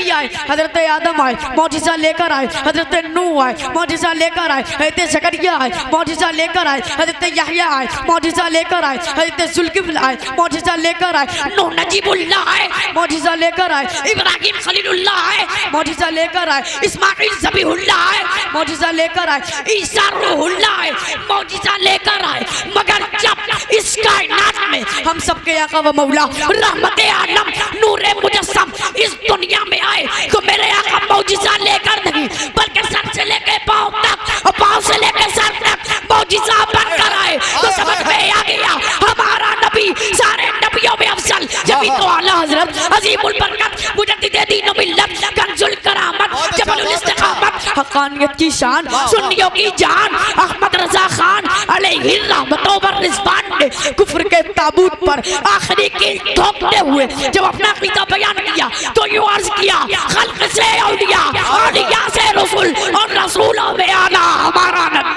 नबी आए, हजरत आदम आए, मौजिज़ा लेकर आए, हजरत नूह आए, मौजिज़ा लेकर आए, हजरत ज़करिया आए, मौजिज़ा लेकर आए, हजरत यहया आए, मौजिज़ा लेकर आए, हजरत जुल्किफ्ल आए, मौजिज़ा लेकर आए, नूह नजीबुल्लाह आए, मौजिज़ा लेकर आए, इब्राहिम खलीलुल्लाह आए, मौजिज़ा लेकर आए, इस्माइल ज़बीहुल्लाह आए, मौजिज़ा लेकर आए, ईसा रूहुल्लाह आए, मौजिज़ा लेकर आए। मगर जब इस कायनात में हम सबके आका व मौला रहमत आलम नूरे मुजस्सम इस दुनिया में आए तो मेरे आका मौजिज़ा लेकर नहीं बल्कि सर से लेके पाँव तक और पाँव से लेके सर तक मौजिज़ा बनकर आए। तो समझ में आ गया हमारा नबी सारे नबियों में अफजल। जब तो आला हजरत अजीमुल बरकत मुजद्दिद दीन व मिल्लत कंजुल करामत जबलुल इस्तिकामत हक़ानियत की शान सुन्नियों की जान अहमद रज़ा खान अलैहि रहमतों व रिज़वान ने कुफ्र के ताबूत पर आखिरी कील ठोकते हुए जब अपना अक़ीदा बयान किया तो यूं अर्ज़ किया खल्क़ से औलिया, औलिया से रसूल और रसूलों में आला हमारा नबी।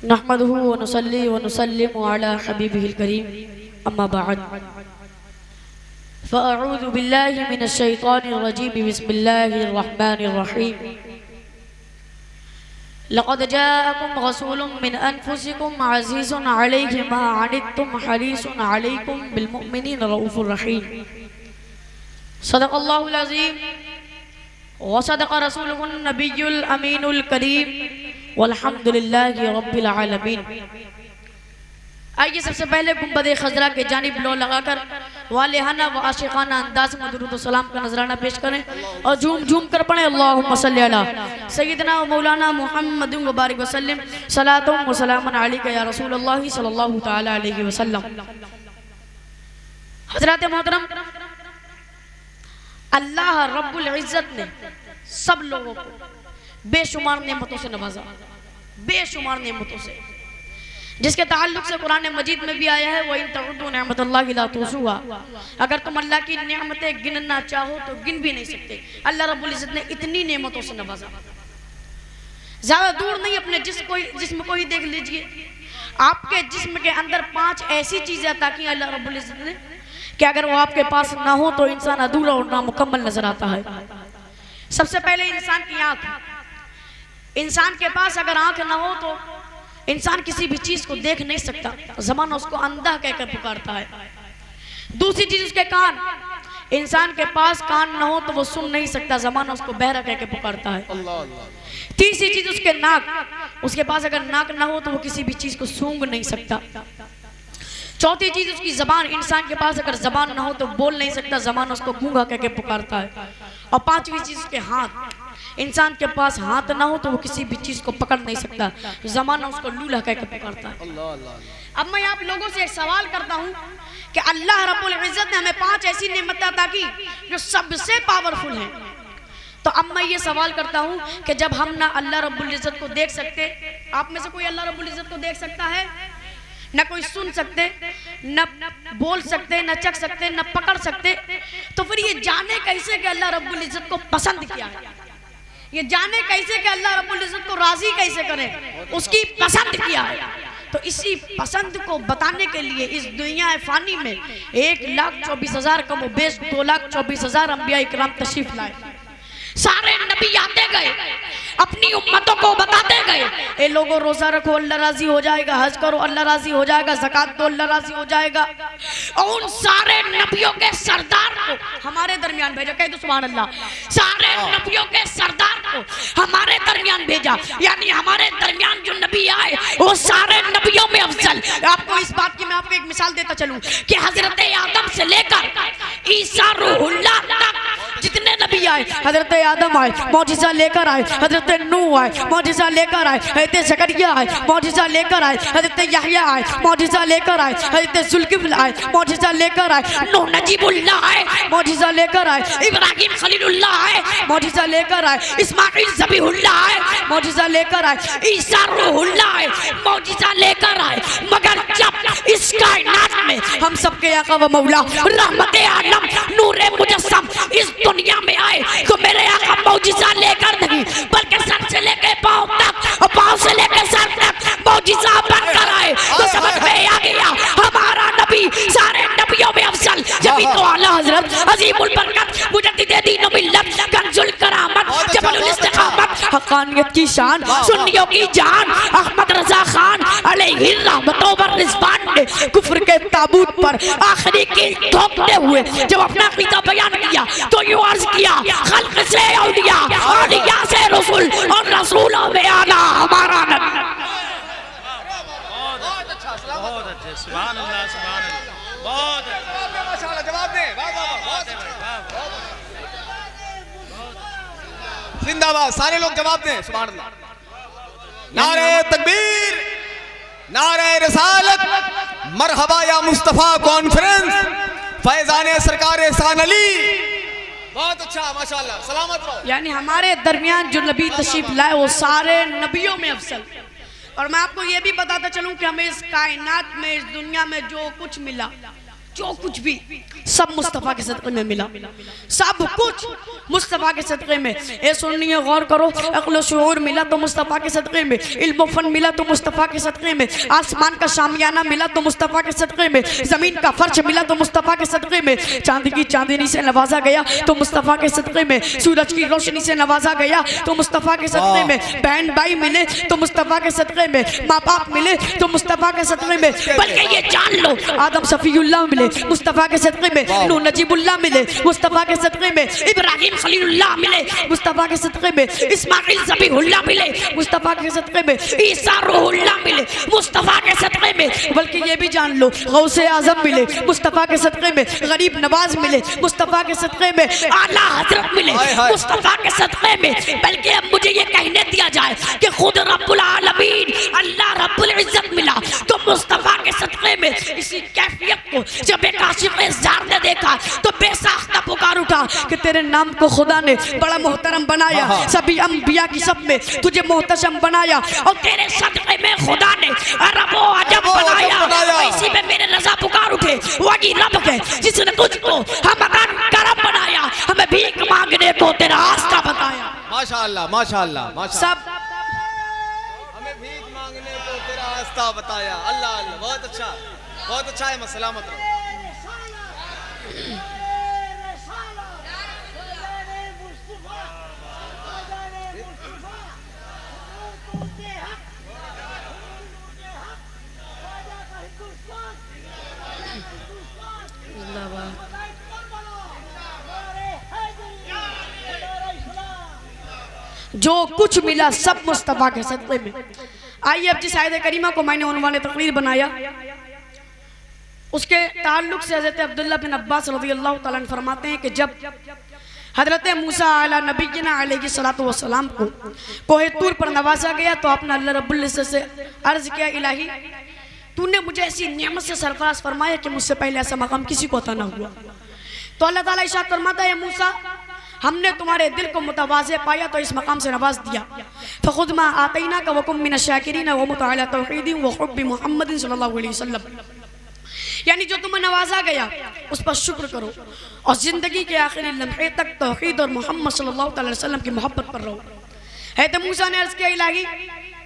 नहमदुहु व नुसल्ली व नुसल्लिमु अला हबीबिहिल करीम अम्मा बअद फ़अऊज़ु बिल्लाहि मिनश शैतानिर रजीम बिस्मिल्लाहिर रहमानिर रहीम लक़द जाअकुम रसूलुम मिन अनफुसिकुम अज़ीज़ुन अलैहि मा अनित्तुम हरीसुन अलैकुम बिल मुमिनीना रऊफ़ुर रहीम। सदक़ल्लाहुल अज़ीम व सदक़ रसूलुहुन नबियुल अमीनुल करीम वल्हम्दुलिल्लाहि रब्बिल आलमीन। आइए सबसे पहले गुंबद खजरा के जानिब लो लगाकर वालिहाना व आशिकाना अंदाज में दुरूद व सलाम का नजराना पेश करें और झूम झूम कर पढ़ें अल्लाहुम्मा सल्ली अला सय्यिदना व मौलाना मुहम्मद व बारिक व सल्लिम सलातुम व सलामुन अलैका या रसूलल्लाह सल्लल्लाहु तआला अलैहि वसल्लम। हज़रात मोहतरम, अल्लाह रब्बुल इज्जत ने सब लोगों को बेशुमार नेमतों से नवाजा, बेशुमार नेमतों से, जिसके ताल्लुक से कुरान मजीद में भी आया है वो इन तउद्दू नेमतुल्लाहि ला तुहसूहा। अगर तुम अल्लाह की नेमतें गिनना चाहो तो गिन भी नहीं सकते। अल्लाह रब्बुल इज्जत ने इतनी नेमतों से नवाजा। ज्यादा दूर नहीं, अपने जिस्म को ही देख लीजिए। आपके जिस्म के अंदर 5 ऐसी चीजें अता की अल्लाह रब्बुल इज्जत ने कि अगर वो आपके पास ना हो तो इंसान अधूरा और नामुकम्मल नजर आता है। सबसे पहले इंसान की आंख। इंसान के पास अगर आंख ना हो तो इंसान किसी भी चीज को देख नहीं सकता, ज़माना उसको अंधा कहकर पुकारता है। दूसरी चीज उसके कान। इंसान के पास कान ना हो तो वो सुन नहीं सकता, ज़माना उसको बहरा कहकर पुकारता है। तीसरी चीज उसके नाक। उसके पास अगर नाक ना हो तो वो किसी भी चीज को सूंघ नहीं सकता। चौथी चीज उसकी जबान। इंसान के पास अगर जबान ना हो तो बोल नहीं सकता, ज़माना उसको गूंगा कहकर पुकारता है। और पांचवी चीज उसके हाथ। इंसान के पास हाथ ना हो तो वो किसी भी चीज को पकड़ नहीं सकता, ज़माना उसको लूला कहकर पुकारता है। अब मैं आप लोगों से एक सवाल करता हूँ कि अल्लाह रब्बुल इज्जत ने हमें 5 ऐसी नेमतें अता की जो सबसे पावरफुल हैं। तो अब मैं ये सवाल करता हूँ कि जब हम ना अल्लाह रब्बुल इज्जत को देख सकते, आप में से कोई अल्लाह रब्बुल इज्जत को देख सकता है? न कोई सुन सकते, न बोल सकते, न चख सकते, न पकड़ सकते, तो फिर ये जाने कैसे कि अल्लाह रब्बुल इज्जत को पसंद किया है? ये जाने कैसे कि अल्लाह रब्बुल इज्जत को राजी कैसे करें, उसकी पसंद किया है? तो इसी पसंद को बताने के लिए इस दुनिया फानी में 1,24,000 कम बेश 2,24,000 अंबिया इकराम तशरीफ लाए। सारे नबी आते गए, अपनी उम्मतों को बताते गए, ए लोगों रोजा रखो अल्लाह राजी हो जाएगा, हज करो अल्लाह राजी हो जाएगा, ज़कात दो अल्लाह राजी हो जाएगा। और उन सारे नबियों के सरदार को हमारे दरमियान भेजा। कह दो सुभान अल्लाह। सारे नबियों के सरदार को हमारे दरमियान भेजा, यानी हमारे दरमियान जो नबी आए वो सारे नबियों में अफजल। आपको इस बात की मैं आपको एक मिसाल देता चलूं कि हजरत आदम से लेकर ईसा रूहुल्लाह तक जितने नबी आए, हजरत आदम आए, मौजिज़ा लेकर आए, हजरत नूह आए, मौजिज़ा लेकर आए, हजरत ज़करिया आए, मौजिज़ा लेकर आए, हजरत यहया आए, मौजिज़ा लेकर आए, हजरत जुल्किफ्ल आए, मौजिज़ा लेकर आए, नूह नजीबुल्लाह आए, मौजिज़ा लेकर आए, इब्राहिम खलीलुल्लाह आए, मौजिज़ा लेकर आए, इस्माइल ज़बीहुल्लाह आए, मौजिज़ा लेकर आए, ईसा रूहुल्लाह आए, मौजिज़ा लेकर आए। मगर जब इस कायनात में हम सबके आका व मौला रहमत आलम नूरे मुजस्सम इस दुनिया में आए तो मेरे आका मौजिज़ा लेकर नहीं बल्कि सर से लेके पाँव तक और पाँव से लेके सर तक मौजिज़ा बनकर आए। तो समझ में आ गया हमारा नबी सारे नबियों में अफजल। जब तो आला हजरत अजीमुल बरकत मुजद्दिद दीन व मिल्लत कंजुल करामत जबलुल इस्तिकामत हक़ानियत की शान सुन्नियों की जान अहमद रजा खान अलैहि रहमत व रिज़वान ने कुफ्र के ताबूत पर आखिरी कील ठोकते हुए जब अपना अक़ीदा बयान किया तो यूं अर्ज़ किया खल्क़ से औलिया औलिया से रसूल और रसूलों में आना हमारा नबी। बहुत अच्छे, सुभान अल्लाह, सुभान अल्लाह, बहुत अच्छे, माशाअल्लाह, जवाब दे, वाह वाह वाह, बहुत है भाई, वाह, जिंदाबाद, सारे लोग जवाब दें, सुभान अल्लाह। नारे तकबीर, नारे रिसालत, मरहबा या मुस्तफा कॉन्फ्रेंस, फैजान सरकार एहसान अली, बहुत अच्छा, माशाअल्लाह, सलामत रहो। यानी हमारे दरमियान जो नबी तशरीफ लाए वो सारे नबियों में अफसल। और मैं आपको ये भी बताता चलूं कि हमें इस कायनात में, इस दुनिया में जो कुछ मिला, जो कुछ भी सब मुस्तफ़ा के सदक़े में मिला, सब कुछ मुस्तफ़ा के सदक़े में। ए सुनिए, गौर करो, अक़्ल शऊर मिला तो मुस्तफ़ा के सदक़े में, इल्म फ़न मिला तो मुस्तफ़ा के सदक़े में, आसमान का शामियाना मिला तो मुस्तफ़ा के सदक़े में, ज़मीन का फर्श मिला तो मुस्तफ़ा के सदक़े में, चांद की चांदनी से नवाजा गया तो मुस्तफ़ा के सदक़े में, सूरज की रोशनी से नवाजा गया तो मुस्तफ़ा के सदक़े में, बहन भाई मिले तो मुस्तफ़ा के सदक़े में, माँ बाप मिले तो मुस्तफ़ा के सदक़े में। बल्कि ये जान लो, आदम शफ़ीउल्लाह मिले मुस्तफ़ा के सदक़े में, नूह नजीबुल्लाह मिले मुस्तफ़ा के सदक़े में, इब्राहिम खलीलुल्लाह मिले मुस्तफ़ा के सदक़े में, इस्माइल ज़बीहुल्लाह मिले मुस्तफ़ा के सदक़े में, ईसा रूहुल्लाह मिले मुस्तफ़ा के सदक़े में। बल्कि ये भी जान लो, गौसे आज़म मिले मुस्तफ़ा के सदक़े में, गरीब नवाज मिले मुस्तफ़ा के सदक़े में, आला हज़रत मिले मुस्तफ़ा के सदक़े में। बल्कि अब मुझे ये कहने दिया जाए कि खुद रब्बुल आलमीन अल्लाह रब्बुल इज़्ज़त मिला तो मुस्तफ़ा के सदक़े में। इसी कैफियत को जब एक आशिक़ ज़ार ने देखा तो बेसाख्ता पुकार उठा कि तेरे नाम को खुदा ने बड़ा मोहतरम बनाया, सभी अंबिया की सब में तुझे मोहतशम बनाया, और तेरे सदक़े में खुदा ने अरब व अजब बनाया। इसी में मेरे रज़ा पुकार उठे, वही रब है जिसने तुझको हमदन करम बनाया, हमें भीख मांगने को तेरा रास्ता बताया। माशाअल्लाह, माशाअल्लाह, माशाअल्लाह, सब हमें भीख मांगने को तेरा रास्ता बताया। अल्लाह अल्लाह, बहुत अच्छा, बहुत अच्छा है, सलामत रहो। जो कुछ मिला सब मुस्तफ़ा के सदक़े में। आइए अब जिस आयत करीमा को मैंने उन्वाने तकरीर बनाया उसके ताल्लुक से हज़रत अब्दुल्लाह बिन अब्बास रज़ियल्लाहु ताला अन्हु फरमाते हैं कि जब हज़रत मूसा अला नबीना अलैहिस्सलातु वस्सलाम को कोहे तूर पर नवाजा गया तो आपने अल्लाह रब्बुल इज़्ज़त से अर्ज़ किया, इलाही तूने मुझे ऐसी नेमत से सरफराज फरमाया कि मुझसे पहले ऐसा मकाम किसी को अता ना हुआ। तो अल्लाह ताला इरशाद फरमाता है, मूसा हमने तुम्हारे दिल को मुतवाज़े पाया तो इस मकाम से नवाज दिया। फ़ख़ुज़ मा आतैनाका वकुम मिनश्शाकिरीन व मुत अला तौहीदिन व हुब्बि मुहम्मदिन सल्लल्लाहु अलैहि वसल्लम। यानी जो तुम्हें नवाजा गया उस पर शुक्र करो और ज़िंदगी के आखिरी लम्हे तक तौहीद और मोहम्मद सल्लल्लाहु अलैहि वसल्लम की मोहब्बत पर रहो। है तो मूसा ने अर्ज़ किया, इलाही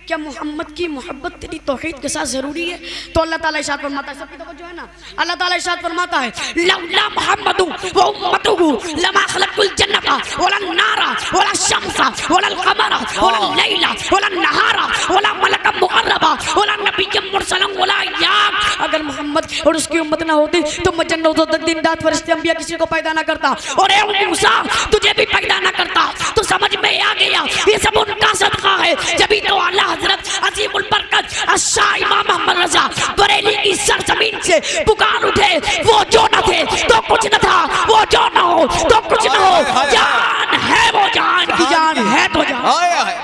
क्या मोहम्मद की मोहब्बत तेरी तौहीद के साथ ज़रूरी है? तो अल्लाह ताला इरशाद फरमाता है, सबकी तवज्जो है ना, अल्लाह ताला इरशाद फरमाता है, लौला मुहम्मदु व उम्मतुहु लमा खलक़ुल जन्नता वला नारा वला शम्सा वला क़मरा वला लैला वला नहारा वला मलका मुक़र्रबा वला नबिय्य मुरसलन वला याक। अगर मोहम्मद और उसकी उम्मत ना होती तो मैं जन्नत और दिन रात फरिश्ते अंबिया किसी को पैदा ना करता, और ए मूसा तुझे भी पैदा ना करता। तो समझ में आ गया ये सब उनका सदका है। जभी तो अल्लाह हज़रत अज़ीमुल बरकत शाह इमाम मोहम्मद रज़ा बरेली की सरज़मीन से पुकार उठे, वो जो न थे तो कुछ न था, वो जो न हो तो कुछ न हो, जान है वो जान की जान है तो जान।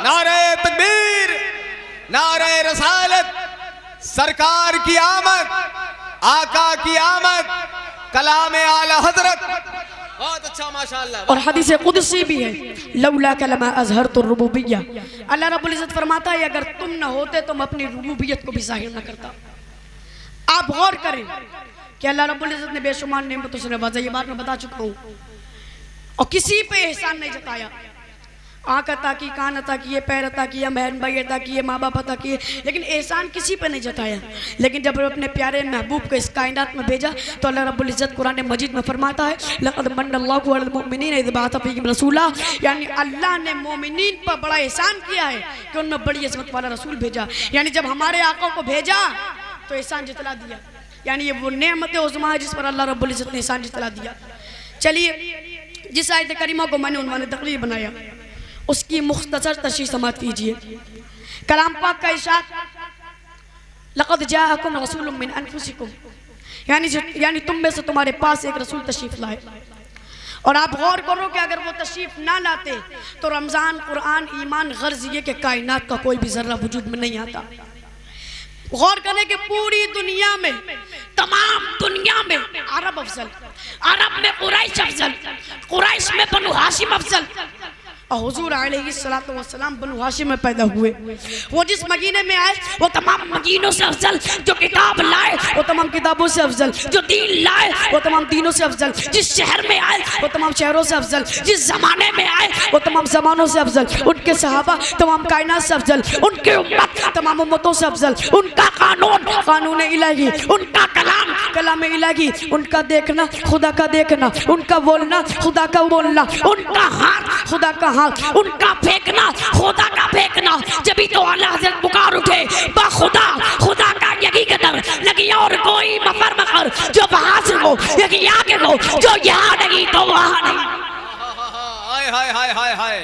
नारे तकबीर, नारे रसालत, सरकार की आमद, आका की आमद, कलाम आला हजरत, बहुत अच्छा माशाअल्लाह। और हदीस कुदसी भी है, लौला कलमा अज़हरतु रुबूबिय्या, अल्लाह रब्बुल इज़्ज़त फरमाता है अगर तुम न होते तो मैं अपनी रुबूबियत को भी ज़ाहिर न करता। आप गौर करें कि अल्लाह रब्बुल इज़्ज़त ने बेशुमार नेमतों से नवाजा, ये बात मैं बता चुका हूँ, और किसी पे एहसान नहीं जताया। आँख अता की, कान अता किए, पैर अता किया, बहन भाई अता किए, माँ बाप अता किए, लेकिन एहसान किसी पे नहीं जताया। लेकिन जब अपने प्यारे महबूब को इस कायनात में भेजा तो अल्लाह रब्बुल इज़्ज़त कुरान मजीद में फरमाता है लक़द मन्नल्लाहु अलल मुमिनीन इज़ बअसा फ़ीहिम रसूला, यानी अल्लाह ने मोमिनीन पर बड़ा एहसान किया है कि उनमें बड़ी अज़मत वाला रसूल भेजा। यानी जब हमारे आका को भेजा तो एहसान जितला दिया, यानी ये वो नेमत उज़्मा है जिस पर अल्लाह रब्बुल इज़्ज़त ने एहसान जितला दिया। चलिए जिस आयत करीमा को मैंने उन्होंने तकरीर बनाया उसकी मुख्तसर तशरीह समात कीजिए। कलाम पाक का इरशाद लक़द जाअकुम रसूलुम मिन अनफुसिकुम, यानी तुम में से तुम्हारे पास एक रसूल तशरीफ लाए। और आप गौर करो कि अगर वो तशरीफ ना लाते तो रमज़ान, कुरान, ईमान, गर्ज ये कि कायनात का कोई भी जर्रा वजूद में नहीं आता। गौर करें कि पूरी दुनिया में, तमाम दुनिया में अरब अफजल, अरब में कुरैश अफजल, कुरैश में बनु हाशिम अफजल, और हुजूर अलैहिस्सलातु वस्सलाम बनु हाशिम में पैदा हुए। वो जिस मदीने में आए वो तमाम मदीनों से अफजल, जो किताब लाए वो तमाम किताबों से अफजल, जो दीन लाए वो तमाम दीनों से अफजल, जिस शहर में आए वो तमाम शहरों से अफजल, जिस जमाने में आए वो तमाम जमानों से अफजल, उनके सहाबा तमाम कायनात से अफजल, उनके उम्मत तमाम उम्मतों से अफजल, उनका कानून कानून इलाही, उनका कलाम कलाम इलाही, उनका देखना खुदा का देखना, उनका बोलना खुदा का बोलना, उनका हाथ खुदा का हाथ, उनका फेंकना खुदा का फेंकना। जब तो अल्लाह हज़रत पुकार उठे बा खुदा, खुदा का यही कदर लगी और कोई मफर मकर, जो वहां से हो यही आगे हो, जो यहाँ नहीं तो वहां नहीं। हाय हाय हाय हाय हाय,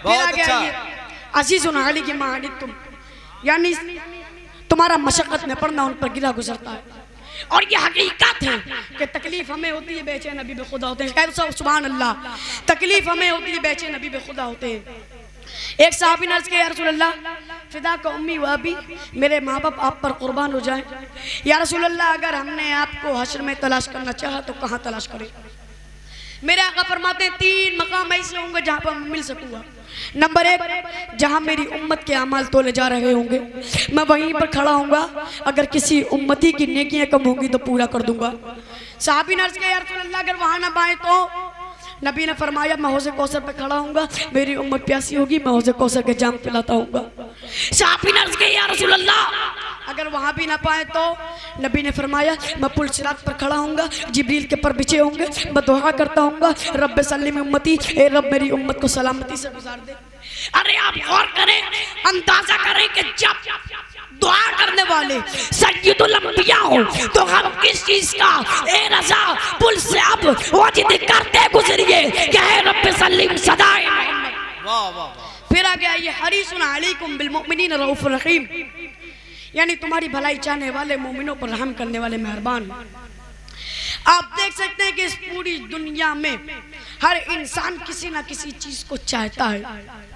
बहुत अच्छा। अजीज़ुन अली की मानी तुम, यानी तुम्हारा मशक्कत में पड़ना उन पर गिरा गुजरता है। और ये हकीकत है कि तकलीफ हमें होती है, बेचैन नबी बेखुदा होते हैं। कह दो सुभान अल्लाह, तकलीफ हमें होती है, बेचैन नबी बेखुदा होते हैं। एक साहबी ने अर्ज़ किया या रसूल अल्लाह फिदा का उम्मी व अबी, मेरे माँ बाप आप पर कुर्बान हो जाएं। या रसूल अल्लाह अगर हमने आपको हश्र में तलाश करना चाहा तो कहाँ तलाश करें? मेरे आका फरमाते हैं 3 मकाम ऐसे होंगे जहाँ पर मैं मिल सकूँगा। नंबर 1, जहाँ मेरी उम्मत के अमाल तोले जा रहे होंगे मैं वहीं पर खड़ा होऊंगा, अगर किसी उम्मती की नेकियां कम होंगी तो पूरा कर दूंगा। साहबी ने अर्ज़ किया या रसूल अल्लाह अगर वहाँ ना पाए तो? नबी ने फरमाया मैं हौज़े कौसर पे खड़ा होऊंगा, मेरी उम्मत प्यासी होगी, मैं हौज़े कौसर के जाम पिलाता हूँगा। साहबी ने अर्ज़ किया या रसूल अल्लाह अगर वहाँ भी ना पाए तो? नबी ने फरमाया मैं पुल सिरात पर खड़ा होऊंगा, जिब्रील के पर बिछे होंगे, मैं दुआ करता हूँगा रब्बे सल्लिम उम्मती, ए रब मेरी उम्मत को सलामती से गुजार दे। अरे आप गौर करें, अंदाजा करें कि जब दुआ करने वाले सय्यदुल अंबिया हो तो हम किस चीज का ए रज़ा पुल से अब वाजिद करते गुजरिए कि है रब्बे सल्लिम सदाए मोहम्मद। वाह वाह। फिर आ गया ये हरीसुन अलैकुम बिल मुमिनीन रऊफुर रहीम, यानी तुम्हारी भलाई चाहने वाले मोमिनों पर रहम करने वाले मेहरबान। आप देख सकते हैं कि इस पूरी दुनिया में हर इंसान किसी ना किसी चीज को चाहता है।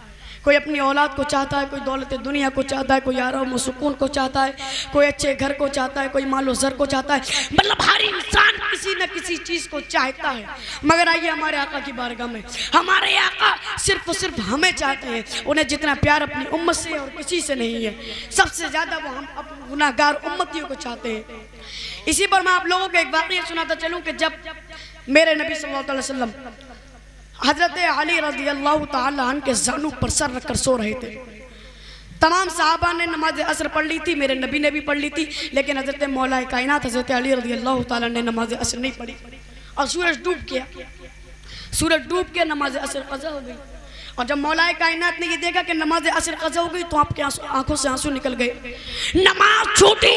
कोई अपनी औलाद को चाहता है, कोई दौलत दुनिया को चाहता है, कोई आराम सुकून को चाहता है, कोई अच्छे घर को चाहता है, कोई मालो ज़र को चाहता है, मतलब हर इंसान किसी न किसी चीज़ को चाहता है। मगर आइए हमारे आका की बारगाह में, हमारे आका सिर्फ और सिर्फ हमें चाहते हैं। उन्हें जितना प्यार अपनी उम्मत से और किसी से नहीं है, सबसे ज़्यादा वो हम अपने गुनाहगार उम्मतियों को चाहते हैं। इसी पर मैं आप लोगों को एक वाक़या सुनाता चलूँ कि जब मेरे नबी सल्लल्लाहु अलैहि वसल्लम हज़रत अली रज़ी अल्लाह तआला अन्हु के ज़ानू पर सर रखकर सो रहे थे, तमाम साहबा ने नमाज असर पढ़ ली थी, मेरे नबी ने भी पढ़ ली थी, लेकिन हज़रत मौलाए कायनात हज़रत अली रज़ी अल्लाह तआला ने नमाज असर नहीं पढ़ी और सूरज डूब गया। सूरज डूब के नमाज असर क़ज़ा हो गई। और जब मौलाए कायनात ने ये देखा कि नमाज असर क़ज़ा हो गई तो आपके आंखों से आंसू निकल गए, नमाज छूटी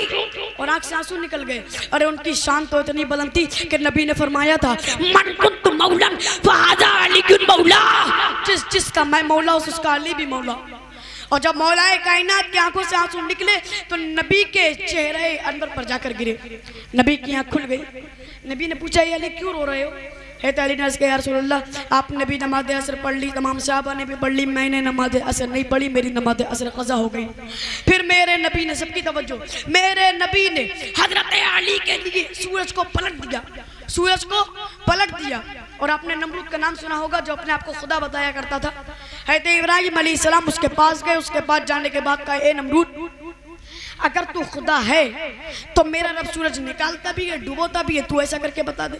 और आंख से आंसू निकल गए। अरे उनकी शान तो इतनी बुलंद थी कि नबी ने फरमाया था मन कुन्तु मौलन फहाज़ा अलीयुन मौला, जिसका मैं मौला हूं उसका अली भी मौला। और जब मौलाए कायनात की आंखों से आंसू निकले तो नबी के चेहरे अंदर पर जाकर गिरे, नबी की आंख खुल गई। नबी ने पूछा ये अली क्यों रो रहे हो? है अली ने कहा या रसूल अल्लाह आपने भी नमाज असर पढ़ ली, तमाम सहाबा ने भी पढ़ ली, मैंने नमाज असर नहीं पढ़ी, मेरी नमाज असर क़ज़ा हो गई। फिर मेरे नबी ने, सबकी तवज्जो, मेरे नबी ने हज़रत अली के लिए सूरज को पलट दिया, सूरज को पलट दिया। और आपने नमरूद का नाम सुना होगा जो अपने आप को खुदा बताया करता था। हज़रत इब्राहीम अलैहिस्सलाम उसके पास गए, उसके पास जाने के बाद कहा ए नमरूद अगर तू खुदा है तो मेरा रब सूरज निकालता भी है, डुबोता भी है, तू ऐसा करके बता दे।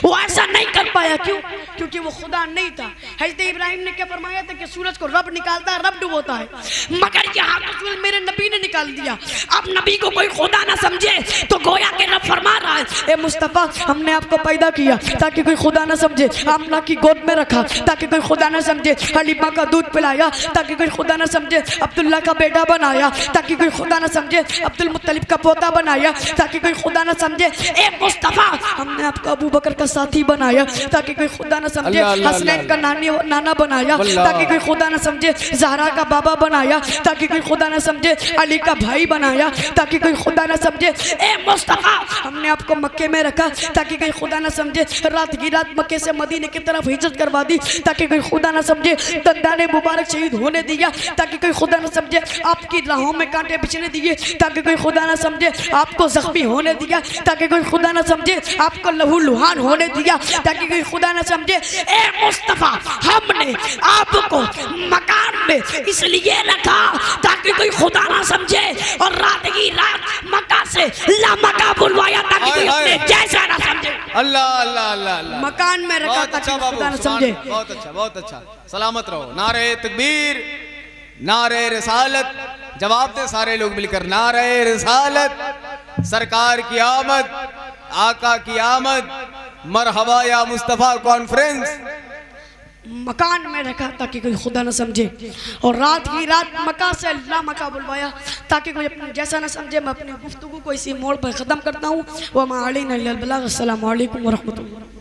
वो ऐसा नहीं कर पाया, क्यों? क्योंकि वो खुदा नहीं था। हज़रत इब्राहिम ने क्या फरमाया था कि सूरज को रब निकालता है, रब डुबोता है, मगर यहाँ तो सूरज मेरे नबी ने निकाल दिया। अब नबी को कोई खुदा ना समझे तो गोया के रब फरमा रहा है, ए मुस्तफ़ा हमने आपको पैदा किया ताकि कोई खुदा ना समझे, आमना की गोद में रखा ताकि कोई खुदा ना समझे, हलीमा का दूध पिलाया ताकि कोई खुदा ना समझे, अब्दुल्ला का बेटा बनाया ताकि कोई खुदा ना समझे, अब्दुल मुत्तलिब का पोता बनाया ताकि कोई खुदा ना समझे। ए मुस्तफ़ा हमने आपको अबू बकर का साथी बनाया ताकि कोई खुदा ना समझे, हसनैन का नाना बनाया ताकि कोई खुदा ना समझे, ज़हरा का बाबा बनाया ताकि कोई खुदा ना समझे, अली का भाई बनाया ताकि कोई खुदा ना समझे। ए मुस्तफ़ा हमने आपको मक्के में रखा ताकि कोई खुदा ना समझे, रात की रात मक्के से मदीने की तरफ हिजरत करवा दी ताकि कोई खुदा ना समझे, दंदाने मुबारक शहीद होने दिया ताकि कोई खुदा ना समझे, आपकी राहों में कांटे बिछने दिए ताकि कोई खुदा ना समझे, आपको जख्मी होने दिया ताकि कोई खुदा ना समझे, आपको लहू लुहान होने दिया ताकि कोई खुदा ना समझे। ए मुस्तफ़ा हमने आपको मकान में इसलिए रखा ताकि कोई खुदा ना समझे, और रात की रात मक्का से लामका बुलवाया ताकि कोई अपने जैसा ना समझे। अल्लाह अल्लाह अल्लाह अल्लाह। मकान में रखा बहुत ताकि अच्छा खुदा ना बाबू, समझे। बहुत अच्छा बहुत अच्छा, सलामत रहो। नारे तकबीर, नारे रिसालत, जवाब दे सारे लोग मिलकर, नारे रिसालत, सरकार की आमद, आका की आमद, मरहबा या मुस्तफ़ा कॉन्फ्रेंस। मकान में रखा ताकि कोई खुदा न समझे, और रात ही रात मक्का से अल्लाह मक्का बुलवाया ताकि कोई अपने जैसा न समझे। मैं अपनी गुफ्तगू को इसी मोड़ पर ख़त्म करता हूँ। वमा अलैना इल्लल बलाग। अस्सलामु अलैकुम व रहमतुल्लाह।